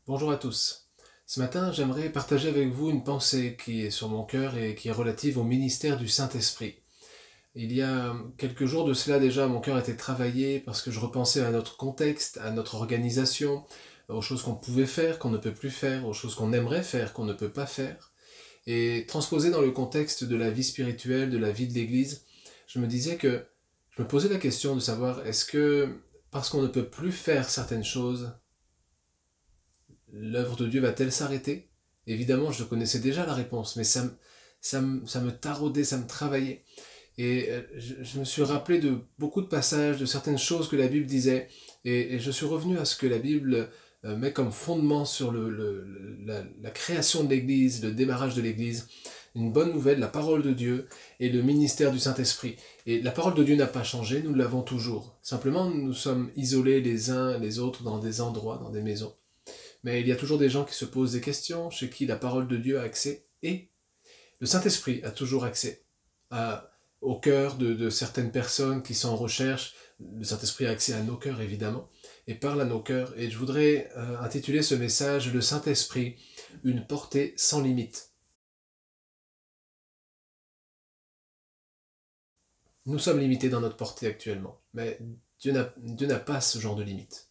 Bonjour à tous. Ce matin, j'aimerais partager avec vous une pensée qui est sur mon cœur et qui est relative au ministère du Saint-Esprit. Il y a quelques jours de cela déjà, mon cœur était travaillé parce que je repensais à notre contexte, à notre organisation, aux choses qu'on pouvait faire, qu'on ne peut plus faire, aux choses qu'on aimerait faire, qu'on ne peut pas faire. Et transposé dans le contexte de la vie spirituelle, de la vie de l'Église, je me disais que je me posais la question de savoir est-ce que parce qu'on ne peut plus faire certaines choses, l'œuvre de Dieu va-t-elle s'arrêter? Évidemment, je connaissais déjà la réponse, mais ça me taraudait, ça me travaillait. Et je me suis rappelé de beaucoup de passages, de certaines choses que la Bible disait, et je suis revenu à ce que la Bible met comme fondement sur la création de l'Église, le démarrage de l'Église, une bonne nouvelle, la parole de Dieu et le ministère du Saint-Esprit. Et la parole de Dieu n'a pas changé, nous l'avons toujours. Simplement, nous sommes isolés les uns les autres dans des endroits, dans des maisons. Mais il y a toujours des gens qui se posent des questions, chez qui la parole de Dieu a accès, et le Saint-Esprit a toujours accès au cœur de certaines personnes qui sont en recherche. Le Saint-Esprit a accès à nos cœurs, évidemment, et parle à nos cœurs. Et je voudrais intituler ce message « Le Saint-Esprit, une portée sans limite ». Nous sommes limités dans notre portée actuellement, mais Dieu n'a pas ce genre de limite.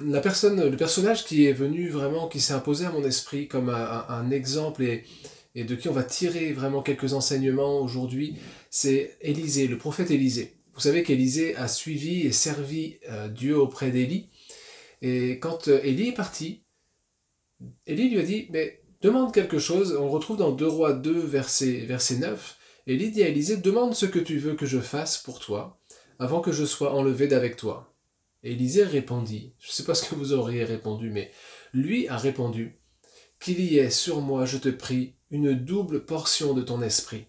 Le personnage qui est venu vraiment, qui s'est imposé à mon esprit comme un exemple et de qui on va tirer vraiment quelques enseignements aujourd'hui, c'est Élisée, le prophète Élisée. Vous savez qu'Élisée a suivi et servi Dieu auprès d'Élie, et quand Élie est parti, Élie lui a dit, mais demande quelque chose, on le retrouve dans 2 Rois 2, verset 9, Élie dit à Élisée, demande ce que tu veux que je fasse pour toi, avant que je sois enlevé d'avec toi. Élisée répondit, je ne sais pas ce que vous auriez répondu, mais lui a répondu, qu'il y ait sur moi, je te prie, une double portion de ton esprit.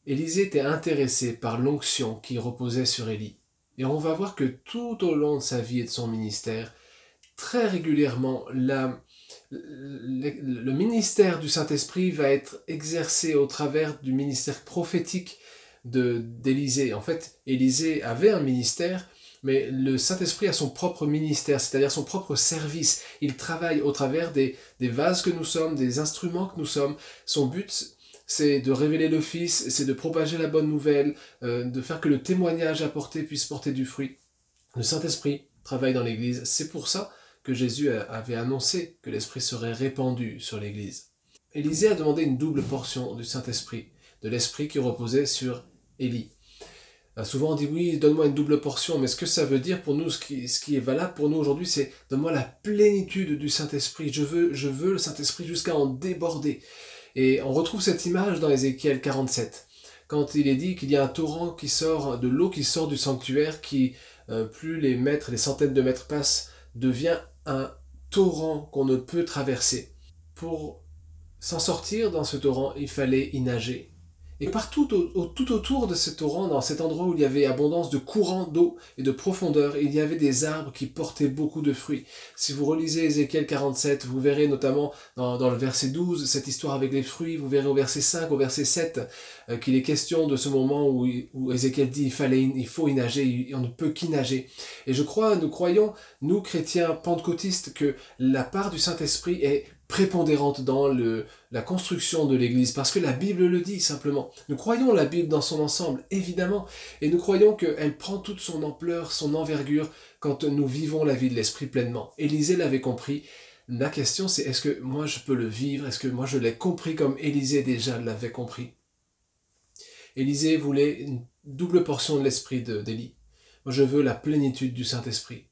Élisée était intéressé par l'onction qui reposait sur Élie. Et on va voir que tout au long de sa vie et de son ministère, très régulièrement, le ministère du Saint-Esprit va être exercé au travers du ministère prophétique d'Élisée. En fait, Élisée avait un ministère, mais le Saint-Esprit a son propre ministère, c'est-à-dire son propre service. Il travaille au travers des vases que nous sommes, des instruments que nous sommes. Son but, c'est de révéler le Fils, c'est de propager la bonne nouvelle, de faire que le témoignage apporté puisse porter du fruit. Le Saint-Esprit travaille dans l'Église. C'est pour ça que Jésus avait annoncé que l'Esprit serait répandu sur l'Église. Élisée a demandé une double portion du Saint-Esprit, de l'Esprit qui reposait sur Élie. Souvent on dit oui, donne-moi une double portion, mais ce que ça veut dire pour nous, ce qui est valable pour nous aujourd'hui, c'est donne-moi la plénitude du Saint-Esprit. Je veux le Saint-Esprit jusqu'à en déborder. Et on retrouve cette image dans Ézéchiel 47, quand il est dit qu'il y a un torrent qui sort, de l'eau qui sort du sanctuaire, qui, plus les mètres, les centaines de mètres passent, devient un torrent qu'on ne peut traverser. Pour s'en sortir dans ce torrent, il fallait y nager. Et partout tout autour de ce torrent, dans cet endroit où il y avait abondance de courants d'eau et de profondeur, il y avait des arbres qui portaient beaucoup de fruits. Si vous relisez Ézéchiel 47, vous verrez notamment dans le verset 12, cette histoire avec les fruits, vous verrez au verset 5, au verset 7, qu'il est question de ce moment où Ézéchiel dit il faut y nager, on ne peut qu'y nager. Et nous croyons, nous chrétiens pentecôtistes, que la part du Saint-Esprit est prépondérante dans la construction de l'Église, parce que la Bible le dit simplement. Nous croyons la Bible dans son ensemble, évidemment, et nous croyons qu'elle prend toute son ampleur, son envergure, quand nous vivons la vie de l'Esprit pleinement. Élisée l'avait compris. La question c'est, est-ce que moi je peux le vivre? Est-ce que moi je l'ai compris comme Élisée déjà l'avait compris? Élisée voulait une double portion de l'Esprit d'Élie. Moi je veux la plénitude du Saint-Esprit.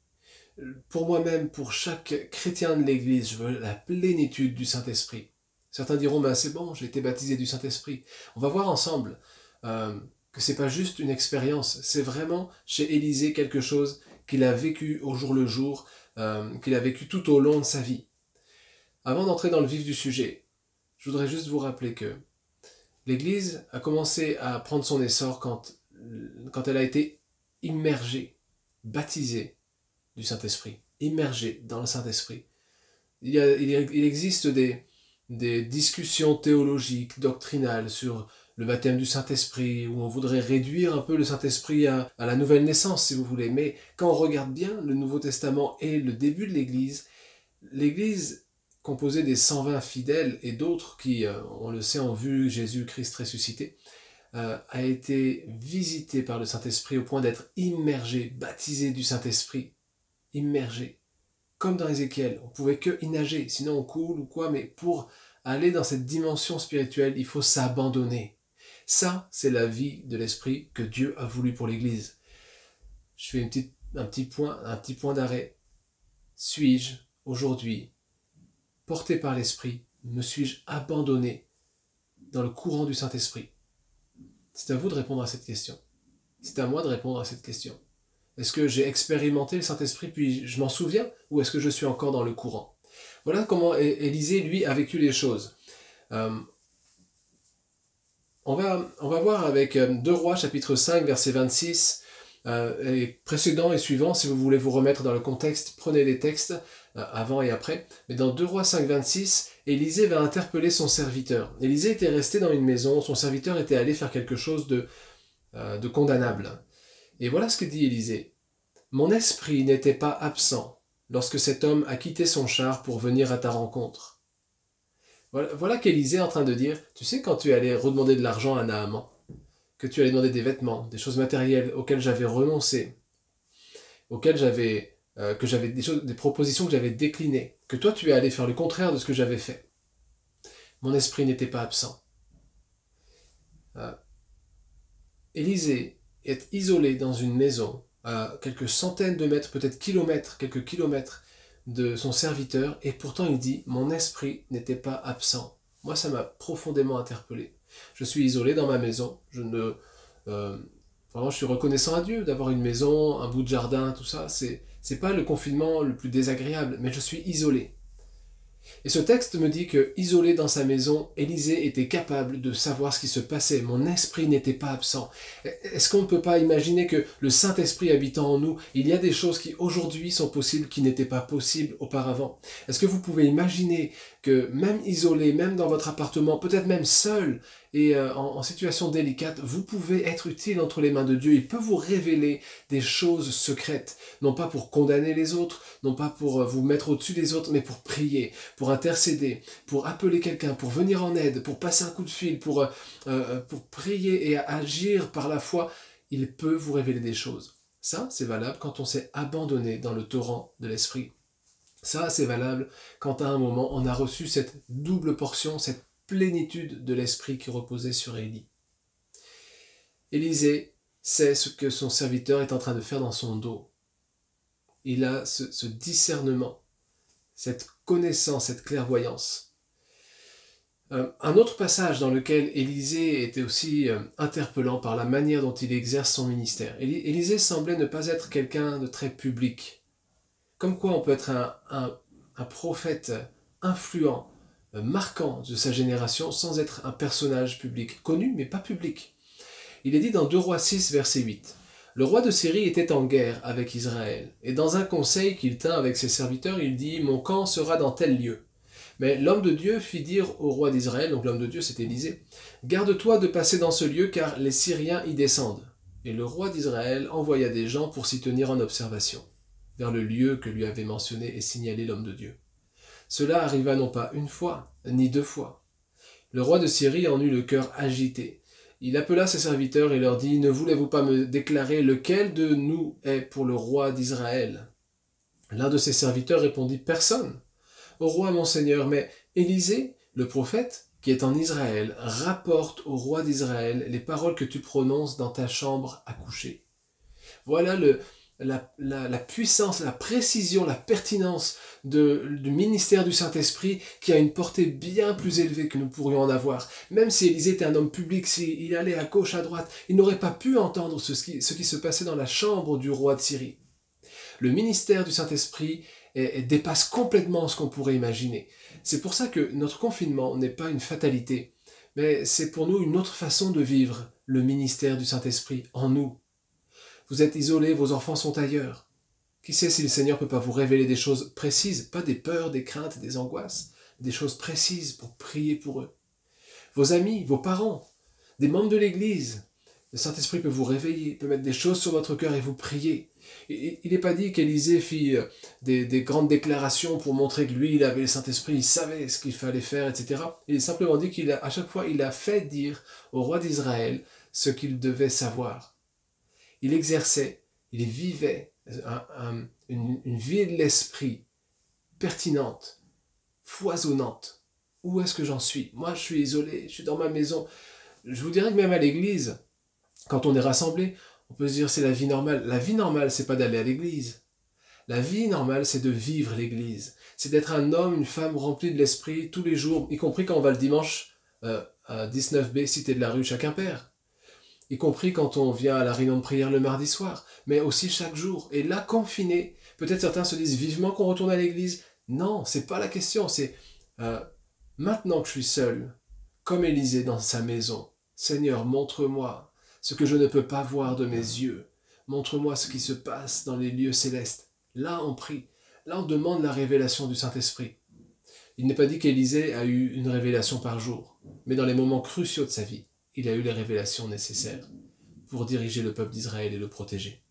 Pour moi-même, pour chaque chrétien de l'Église, je veux la plénitude du Saint-Esprit. Certains diront, ben c'est bon, j'ai été baptisé du Saint-Esprit. On va voir ensemble que c'est pas juste une expérience, c'est vraiment chez Élisée quelque chose qu'il a vécu au jour le jour, qu'il a vécu tout au long de sa vie. Avant d'entrer dans le vif du sujet, je voudrais juste vous rappeler que l'Église a commencé à prendre son essor quand elle a été immergée, baptisée du Saint-Esprit, immergée dans le Saint-Esprit. Il existe des discussions théologiques, doctrinales sur le baptême du Saint-Esprit, où on voudrait réduire un peu le Saint-Esprit à la nouvelle naissance, si vous voulez. Mais quand on regarde bien le Nouveau Testament et le début de l'Église, L'Église, composée des 120 fidèles et d'autres qui, on le sait, ont vu Jésus-Christ ressuscité, a été visitée par le Saint-Esprit au point d'être immergée, baptisée du Saint-Esprit, immergée. Comme dans Ézéchiel, on ne pouvait que y nager, sinon on coule ou quoi, mais pour aller dans cette dimension spirituelle, il faut s'abandonner. Ça, c'est la vie de l'Esprit que Dieu a voulu pour l'Église. Je fais un petit point d'arrêt. Suis-je, aujourd'hui, porté par l'Esprit, me suis-je abandonné dans le courant du Saint-Esprit? C'est à vous de répondre à cette question. C'est à moi de répondre à cette question. Est-ce que j'ai expérimenté le Saint-Esprit puis je m'en souviens, ou est-ce que je suis encore dans le courant? Voilà comment Élisée, lui, a vécu les choses. On va voir avec 2 Rois, chapitre 5, verset 26, et précédent et suivant, si vous voulez vous remettre dans le contexte, prenez les textes avant et après. Mais dans 2 Rois 5, 26, Élisée va interpeller son serviteur. Élisée était resté dans une maison, son serviteur était allé faire quelque chose de condamnable. Et voilà ce que dit Élisée. « Mon esprit n'était pas absent lorsque cet homme a quitté son char pour venir à ta rencontre. » Voilà qu'Élisée est en train de dire, tu sais quand tu allais redemander de l'argent à Naaman, que tu allais demander des vêtements, des choses matérielles auxquelles j'avais renoncé, auxquelles des propositions que j'avais déclinées, que toi tu es allé faire le contraire de ce que j'avais fait. Mon esprit n'était pas absent. Élisée est isolé dans une maison à quelques centaines de mètres, peut-être quelques kilomètres de son serviteur, et pourtant il dit « Mon esprit n'était pas absent ». Moi, ça m'a profondément interpellé. Je suis isolé dans ma maison, vraiment, je suis reconnaissant à Dieu d'avoir une maison, un bout de jardin, tout ça. C'est pas le confinement le plus désagréable, mais je suis isolé. Et ce texte me dit que, isolé dans sa maison, Élisée était capable de savoir ce qui se passait. Mon esprit n'était pas absent. Est-ce qu'on ne peut pas imaginer que le Saint-Esprit habitant en nous, il y a des choses qui aujourd'hui sont possibles qui n'étaient pas possibles auparavant? Est-ce que vous pouvez imaginer que même isolé, même dans votre appartement, peut-être même seul et en situation délicate, vous pouvez être utile entre les mains de Dieu. Il peut vous révéler des choses secrètes, non pas pour condamner les autres, non pas pour vous mettre au-dessus des autres, mais pour prier, pour intercéder, pour appeler quelqu'un, pour venir en aide, pour passer un coup de fil, pour prier et agir par la foi. Il peut vous révéler des choses. Ça, c'est valable quand on s'est abandonné dans le torrent de l'Esprit. Ça, c'est valable quand à un moment, on a reçu cette double portion, cette plénitude de l'Esprit qui reposait sur Élie. Élisée sait ce que son serviteur est en train de faire dans son dos. Il a ce discernement, cette connaissance, cette clairvoyance. Un autre passage dans lequel Élisée était aussi interpellant par la manière dont il exerce son ministère. Élisée semblait ne pas être quelqu'un de très public. Comme quoi on peut être un prophète influent, marquant de sa génération sans être un personnage public, connu mais pas public. Il est dit dans 2 Rois 6, verset 8. Le roi de Syrie était en guerre avec Israël, et dans un conseil qu'il tint avec ses serviteurs, il dit « Mon camp sera dans tel lieu ». Mais l'homme de Dieu fit dire au roi d'Israël, donc l'homme de Dieu c'est Élisée, « Garde-toi de passer dans ce lieu, car les Syriens y descendent. » Et le roi d'Israël envoya des gens pour s'y tenir en observation, vers le lieu que lui avait mentionné et signalé l'homme de Dieu. Cela arriva non pas une fois, ni 2 fois. Le roi de Syrie en eut le cœur agité. Il appela ses serviteurs et leur dit « Ne voulez-vous pas me déclarer lequel de nous est pour le roi d'Israël » L'un de ses serviteurs répondit « Personne. » « Au roi, mon seigneur, mais Élisée, le prophète, qui est en Israël, rapporte au roi d'Israël les paroles que tu prononces dans ta chambre à coucher. » Voilà la puissance, la précision, la pertinence du ministère du Saint-Esprit qui a une portée bien plus élevée que nous pourrions en avoir. Même si Élisée était un homme public, s'il allait à gauche, à droite, il n'aurait pas pu entendre ce qui se passait dans la chambre du roi de Syrie. Le ministère du Saint-Esprit dépasse complètement ce qu'on pourrait imaginer. C'est pour ça que notre confinement n'est pas une fatalité, mais c'est pour nous une autre façon de vivre le ministère du Saint-Esprit en nous. Vous êtes isolés, vos enfants sont ailleurs. Qui sait si le Seigneur ne peut pas vous révéler des choses précises, pas des peurs, des craintes, des angoisses, des choses précises pour prier pour eux. Vos amis, vos parents, des membres de l'Église, Le Saint-Esprit peut vous réveiller, peut mettre des choses sur votre cœur et vous prier. Il n'est pas dit qu'Élisée fit des grandes déclarations pour montrer que lui, il avait le Saint-Esprit, il savait ce qu'il fallait faire, etc. Il est simplement dit qu'à chaque fois, il a fait dire au roi d'Israël ce qu'il devait savoir. Il exerçait, il vivait une vie de l'esprit pertinente, foisonnante. Où est-ce que j'en suis? Moi, je suis isolé, je suis dans ma maison. Je vous dirais que même à l'église, quand on est rassemblé, on peut se dire c'est la vie normale. La vie normale, c'est pas d'aller à l'église. La vie normale, c'est de vivre l'église. C'est d'être un homme, une femme remplie de l'esprit tous les jours, y compris quand on va le dimanche à 19B, Cité de la Rue, chacun père. Y compris quand on vient à la réunion de prière le mardi soir, mais aussi chaque jour. Et là, confiné, peut-être certains se disent vivement qu'on retourne à l'église. Non, c'est pas la question, c'est maintenant que je suis seul, comme Élisée dans sa maison, Seigneur, montre-moi ce que je ne peux pas voir de mes yeux. Montre-moi ce qui se passe dans les lieux célestes. Là, on prie. Là, on demande la révélation du Saint-Esprit. Il n'est pas dit qu'Élisée a eu une révélation par jour, mais dans les moments cruciaux de sa vie, il a eu les révélations nécessaires pour diriger le peuple d'Israël et le protéger.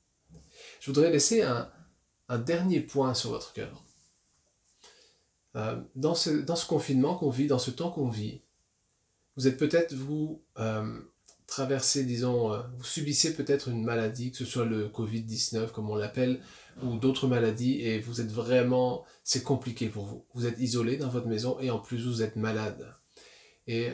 Je voudrais laisser un dernier point sur votre cœur. Dans ce confinement qu'on vit, dans ce temps qu'on vit, vous êtes peut-être, vous traversez, disons, vous subissez peut-être une maladie, que ce soit le Covid-19 comme on l'appelle, ou d'autres maladies, et vous êtes vraiment, c'est compliqué pour vous. Vous êtes isolé dans votre maison et en plus vous êtes malade. Et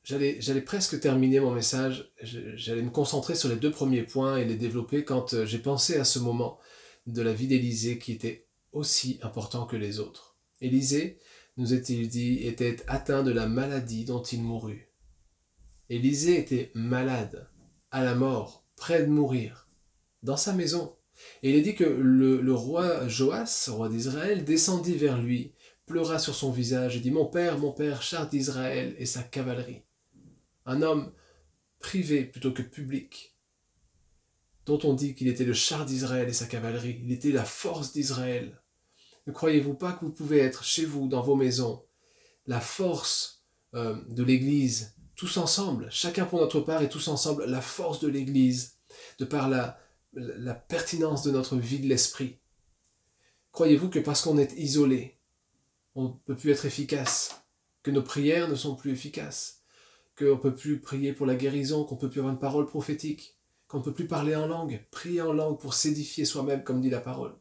j'allais presque terminer mon message, j'allais me concentrer sur les 2 premiers points et les développer quand j'ai pensé à ce moment de la vie d'Élisée qui était aussi important que les autres. Élisée, nous est-il dit, était atteint de la maladie dont il mourut. Élisée était malade, à la mort, près de mourir, dans sa maison. Et il est dit que le roi Joas, roi d'Israël, descendit vers lui, pleura sur son visage et dit « mon père, char d'Israël et sa cavalerie ». Un homme privé plutôt que public, dont on dit qu'il était le char d'Israël et sa cavalerie, il était la force d'Israël. Ne croyez-vous pas que vous pouvez être chez vous, dans vos maisons, la force de l'Église, tous ensemble, chacun pour notre part et tous ensemble, la force de l'Église, de par la pertinence de notre vie de l'esprit. Croyez-vous que parce qu'on est isolé, on ne peut plus être efficace, que nos prières ne sont plus efficaces, qu'on ne peut plus prier pour la guérison, qu'on ne peut plus avoir une parole prophétique, qu'on ne peut plus parler en langue, prier en langue pour s'édifier soi-même, comme dit la parole.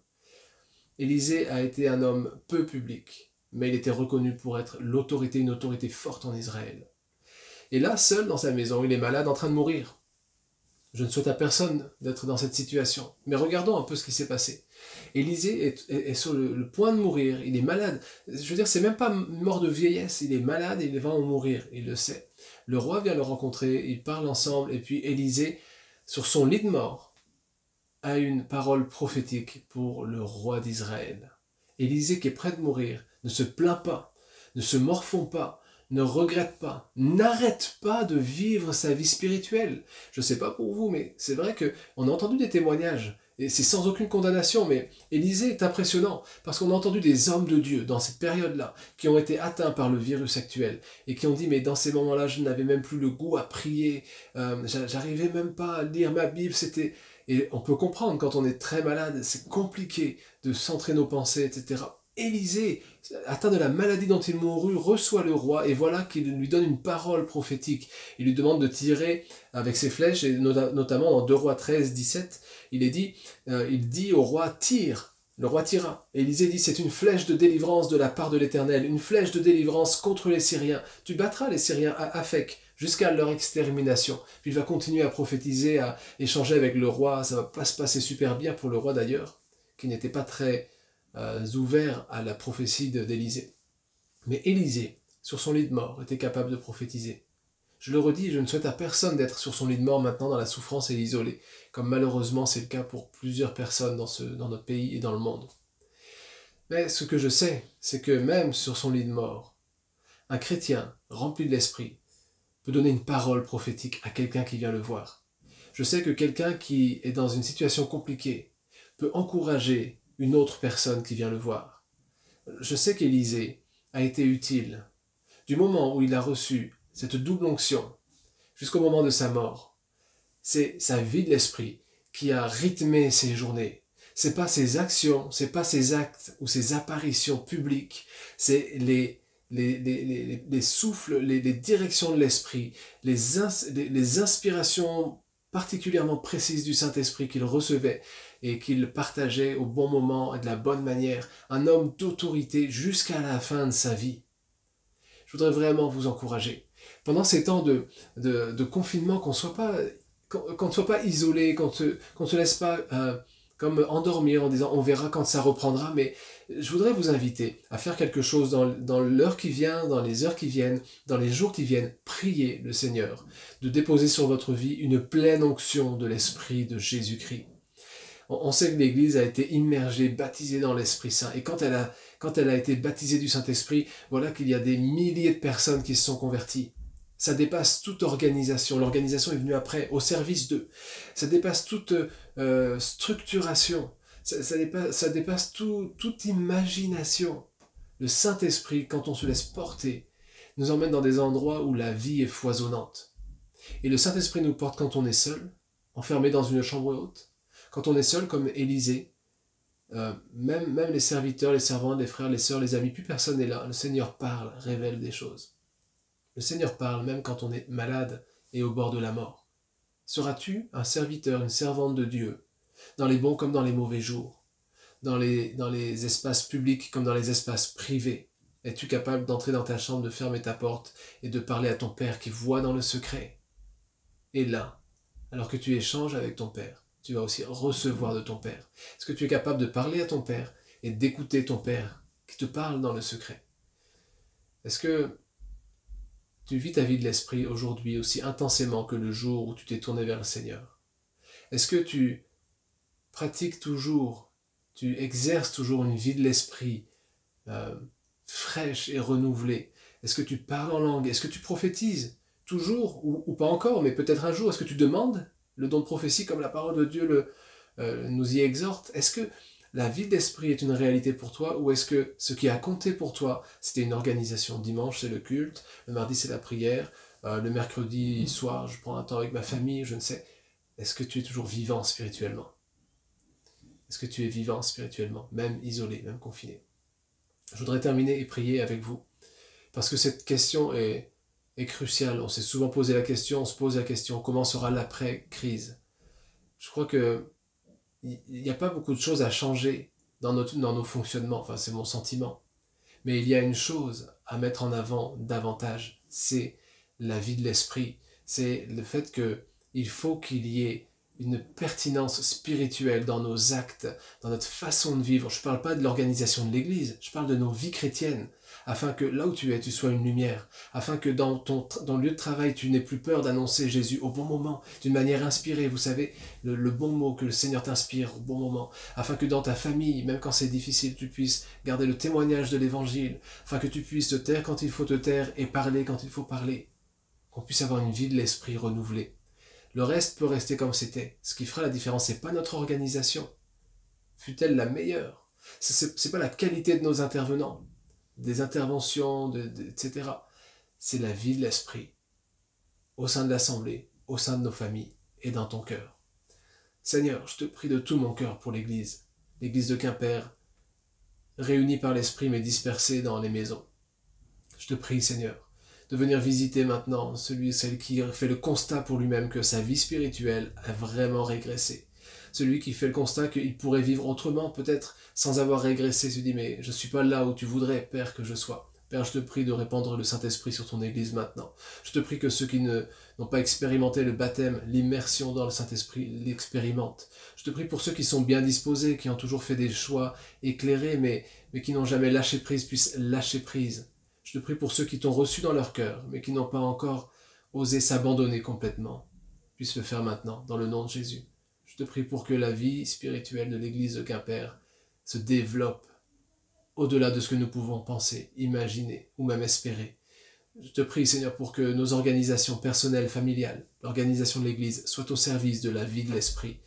Élisée a été un homme peu public, mais il était reconnu pour être l'autorité, une autorité forte en Israël. Et là, seul dans sa maison, il est malade, en train de mourir. Je ne souhaite à personne d'être dans cette situation, mais regardons un peu ce qui s'est passé. Élisée est sur le point de mourir, il est malade. Je veux dire, c'est même pas mort de vieillesse, il est malade et il va en mourir, il le sait. Le roi vient le rencontrer, ils parlent ensemble, et puis Élisée, sur son lit de mort, a une parole prophétique pour le roi d'Israël. Élisée, qui est près de mourir, ne se plaint pas, ne se morfond pas, ne regrette pas, n'arrête pas de vivre sa vie spirituelle. Je ne sais pas pour vous, mais c'est vrai qu'on a entendu des témoignages, et c'est sans aucune condamnation, mais Élisée est impressionnant, parce qu'on a entendu des hommes de Dieu, dans cette période-là, qui ont été atteints par le virus actuel, et qui ont dit, mais dans ces moments-là, je n'avais même plus le goût à prier, j'arrivais même pas à lire ma Bible, c'était... Et on peut comprendre, quand on est très malade, c'est compliqué de centrer nos pensées, etc. Élisée, atteint de la maladie dont il mourut, reçoit le roi, et voilà qu'il lui donne une parole prophétique. Il lui demande de tirer avec ses flèches, et notamment dans 2 Rois 13, 17, il dit au roi, tire. Le roi tira. Élisée dit, c'est une flèche de délivrance de la part de l'Éternel, une flèche de délivrance contre les Syriens. Tu battras les Syriens à Aphek, jusqu'à leur extermination. Puis il va continuer à prophétiser, à échanger avec le roi. Ça va pas se passer super bien pour le roi d'ailleurs, qui n'était pas très ouvert à la prophétie d'Élisée. Mais Élisée, sur son lit de mort, était capable de prophétiser. Je le redis, je ne souhaite à personne d'être sur son lit de mort maintenant dans la souffrance et isolé, comme malheureusement c'est le cas pour plusieurs personnes dans notre pays et dans le monde. Mais ce que je sais, c'est que même sur son lit de mort, un chrétien rempli de l'esprit peut donner une parole prophétique à quelqu'un qui vient le voir. Je sais que quelqu'un qui est dans une situation compliquée peut encourager une autre personne qui vient le voir. Je sais qu'Élisée a été utile. Du moment où il a reçu cette double onction, jusqu'au moment de sa mort, c'est sa vie de l'esprit qui a rythmé ses journées. C'est pas ses actions, c'est pas ses actes ou ses apparitions publiques, c'est les souffles, les directions de l'esprit, les inspirations particulièrement précises du Saint-Esprit qu'il recevait et qu'il partageait au bon moment et de la bonne manière, un homme d'autorité jusqu'à la fin de sa vie. Je voudrais vraiment vous encourager. Pendant ces temps de confinement, qu'on ne soit pas isolé, qu'on ne se laisse pas comme endormir en disant on verra quand ça reprendra, mais je voudrais vous inviter à faire quelque chose dans l'heure qui vient, dans les heures qui viennent, dans les jours qui viennent, prier le Seigneur, de déposer sur votre vie une pleine onction de l'Esprit de Jésus-Christ. On sait que l'Église a été immergée, baptisée dans l'Esprit Saint, et quand elle a été baptisée du Saint-Esprit, voilà qu'il y a des milliers de personnes qui se sont converties. Ça dépasse toute organisation. L'organisation est venue après, au service d'eux. Ça dépasse toute structuration. Ça dépasse toute imagination. Le Saint-Esprit, quand on se laisse porter, nous emmène dans des endroits où la vie est foisonnante. Et le Saint-Esprit nous porte quand on est seul, enfermé dans une chambre haute, quand on est seul comme Élisée, même les serviteurs, les servantes, les frères, les sœurs, les amis, plus personne n'est là. Le Seigneur parle, révèle des choses. Le Seigneur parle même quand on est malade et au bord de la mort. Seras-tu un serviteur, une servante de Dieu, dans les bons comme dans les mauvais jours, dans les espaces publics comme dans les espaces privés? Es-tu capable d'entrer dans ta chambre, de fermer ta porte et de parler à ton Père qui voit dans le secret? Et là, alors que tu échanges avec ton Père, tu vas aussi recevoir de ton Père. Est-ce que tu es capable de parler à ton Père et d'écouter ton Père qui te parle dans le secret? Est-ce que tu vis ta vie de l'esprit aujourd'hui aussi intensément que le jour où tu t'es tourné vers le Seigneur? Est-ce que tu pratiques toujours, tu exerces toujours une vie de l'esprit fraîche et renouvelée? Est-ce que tu parles en langue? Est-ce que tu prophétises toujours ou pas encore, mais peut-être un jour? Est-ce que tu demandes le don de prophétie comme la parole de Dieu nous y exhorte? Est-ce que la vie d'esprit est une réalité pour toi, ou est-ce que ce qui a compté pour toi, c'était une organisation? Dimanche, c'est le culte, le mardi, c'est la prière, le mercredi soir, je prends un temps avec ma famille, je ne sais. Est-ce que tu es toujours vivant spirituellement? Est-ce que tu es vivant spirituellement, même isolé, même confiné? Je voudrais terminer et prier avec vous, parce que cette question est cruciale. On s'est souvent posé la question, on se pose la question, comment sera l'après-crise? Je crois que il n'y a pas beaucoup de choses à changer dans nos fonctionnements, enfin c'est mon sentiment. Mais il y a une chose à mettre en avant davantage, c'est la vie de l'esprit. C'est le fait qu'il faut qu'il y ait une pertinence spirituelle dans nos actes, dans notre façon de vivre. Je ne parle pas de l'organisation de l'Église, je parle de nos vies chrétiennes, afin que là où tu es, tu sois une lumière, afin que dans ton lieu de travail, tu n'aies plus peur d'annoncer Jésus au bon moment, d'une manière inspirée, vous savez, le bon mot que le Seigneur t'inspire au bon moment, afin que dans ta famille, même quand c'est difficile, tu puisses garder le témoignage de l'Évangile, afin que tu puisses te taire quand il faut te taire et parler quand il faut parler, qu'on puisse avoir une vie de l'esprit renouvelée. Le reste peut rester comme c'était. Ce qui fera la différence, c'est pas notre organisation, fut-elle la meilleure. C'est pas la qualité de nos intervenants, des interventions, etc. C'est la vie de l'esprit, au sein de l'Assemblée, au sein de nos familles et dans ton cœur. Seigneur, je te prie de tout mon cœur pour l'Église de Quimper, réunie par l'Esprit mais dispersée dans les maisons. Je te prie, Seigneur, de venir visiter maintenant celle qui fait le constat pour lui-même que sa vie spirituelle a vraiment régressé. Celui qui fait le constat qu'il pourrait vivre autrement, peut-être sans avoir régressé, se dit « Mais je ne suis pas là où tu voudrais, Père, que je sois. » Père, je te prie de répandre le Saint-Esprit sur ton Église maintenant. Je te prie que ceux qui n'ont pas expérimenté le baptême, l'immersion dans le Saint-Esprit, l'expérimentent. Je te prie pour ceux qui sont bien disposés, qui ont toujours fait des choix éclairés, mais qui n'ont jamais lâché prise, puissent lâcher prise. Je te prie pour ceux qui t'ont reçu dans leur cœur, mais qui n'ont pas encore osé s'abandonner complètement, puissent le faire maintenant, dans le nom de Jésus. Je te prie pour que la vie spirituelle de l'Église de Quimper se développe au-delà de ce que nous pouvons penser, imaginer ou même espérer. Je te prie, Seigneur, pour que nos organisations personnelles, familiales, l'organisation de l'Église, soient au service de la vie de l'Esprit.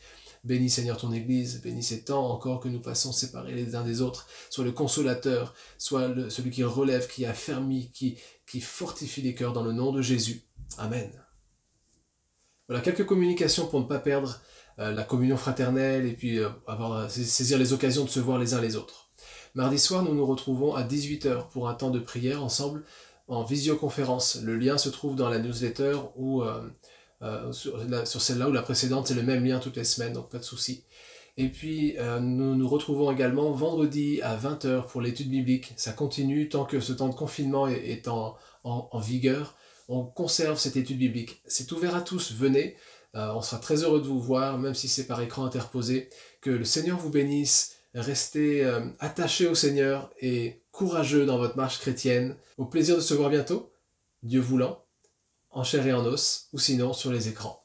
Bénis, Seigneur, ton Église, bénis ces temps encore que nous passons séparés les uns des autres. Sois le consolateur, sois celui qui relève, qui affermit, qui fortifie les cœurs dans le nom de Jésus. Amen. Voilà, quelques communications pour ne pas perdre la communion fraternelle et puis saisir les occasions de se voir les uns les autres. Mardi soir, nous nous retrouvons à 18 h pour un temps de prière ensemble en visioconférence. Le lien se trouve dans la newsletter ou sur celle-là ou la précédente, c'est le même lien toutes les semaines, donc pas de souci. Et puis, nous nous retrouvons également vendredi à 20 h pour l'étude biblique. Ça continue tant que ce temps de confinement est en vigueur. On conserve cette étude biblique. C'est ouvert à tous, venez. On sera très heureux de vous voir, même si c'est par écran interposé. Que le Seigneur vous bénisse. Restez attachés au Seigneur et courageux dans votre marche chrétienne. Au plaisir de se voir bientôt, Dieu voulant, en chair et en os, ou sinon sur les écrans.